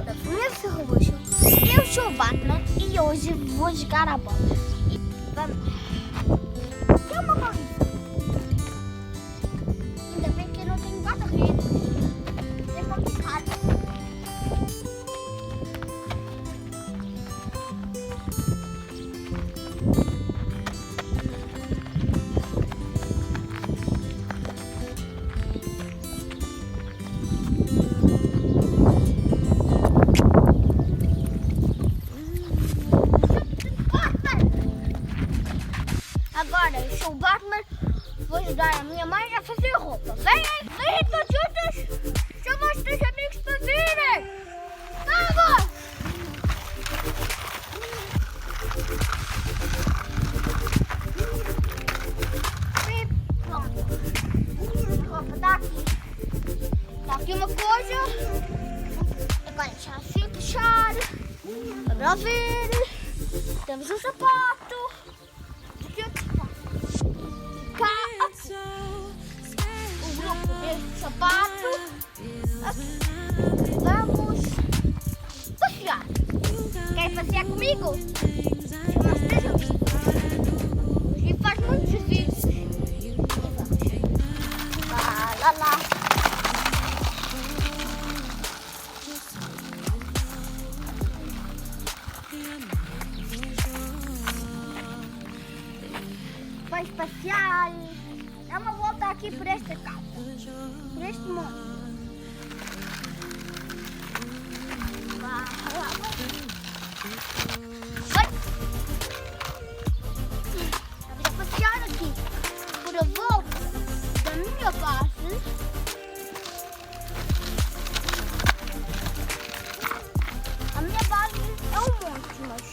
Nesse roxo, eu sou o Batman e hoje vou jogar a bola. E vamos. É uma corrida. Ainda bem que eu não tenho guarda-redes. É complicado. Agora eu sou o Batman, vou ajudar a minha mãe a fazer roupa. Vem todos juntos, chama os teus amigos para virem. Vamos! E pronto, a roupa está aqui. Está aqui uma coisa, agora deixa assim fechar, para ver, temos um sapato. O grupo deste sapato. Vamos passear. Quer passear comigo? Chama-se Deus. E faz muitos exercícios. Lá. Vais passear, dá uma volta aqui por esta casa, por este monte. Vai. Vamos a passear aqui por a volta da minha base. A minha base é um monte, mas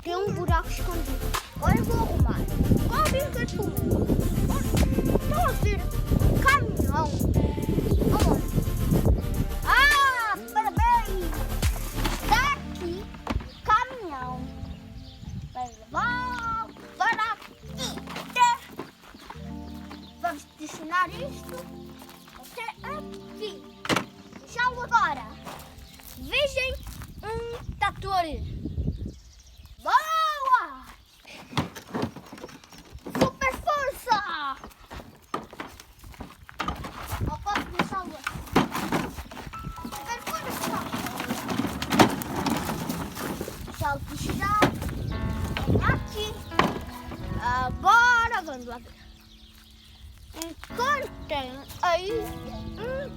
tem um buraco escondido. Agora eu vou arrumar. Qual é que eu estou a ver caminhão? Aonde? Ah, parabéns! Está aqui o caminhão. Vai levar para aqui. Vamos destinar isto até aqui. Tchau agora. Vejam um trator. Boa! Super força! Eu posso deixar o super força! Deixa o tirar aqui. Agora vamos lá ver. Encontrem aí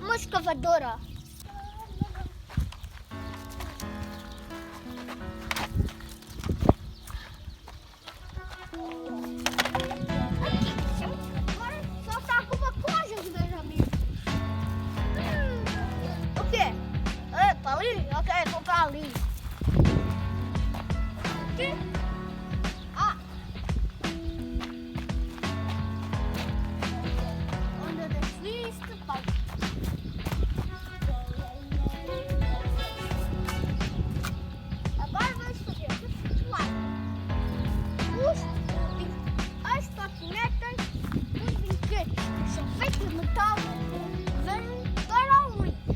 uma escavadora. Ok, vou para ali. Aqui. Onde eu deixo isto? Pai. Agora vamos fazer as patinetas, os brinquedos que são feitos de metal, vêm para o lixo.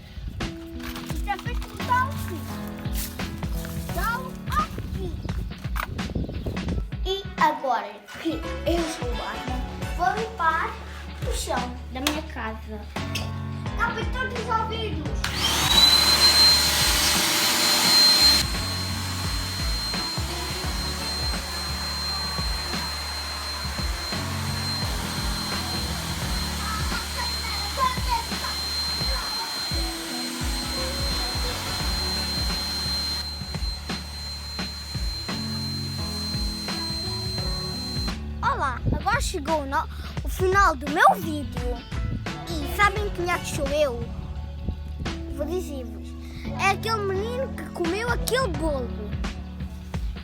Isto é feito de metal, sim. Então, aqui. E agora que eu sou o Batman, vou limpar o chão da minha casa. Tapem todos os ouvidos. Olá, agora chegou o final do meu vídeo. E sabem quem é que sou eu? Vou dizer-vos. É aquele menino que comeu aquele bolo.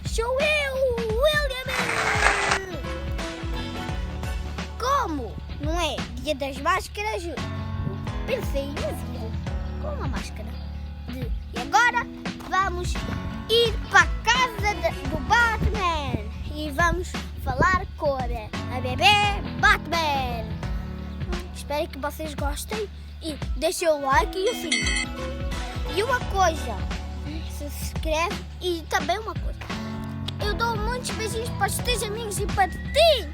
Sou eu, William! Como não é Dia das Máscaras, eu pensei no vídeo com uma máscara. E agora vamos ir para a casa do Batman. E vamos falar com a bebê Batman. Espero que vocês gostem e deixem o like e o sininho. E uma coisa, se inscreve. E também uma coisa. Eu dou muitos beijinhos para os teus amigos e para ti.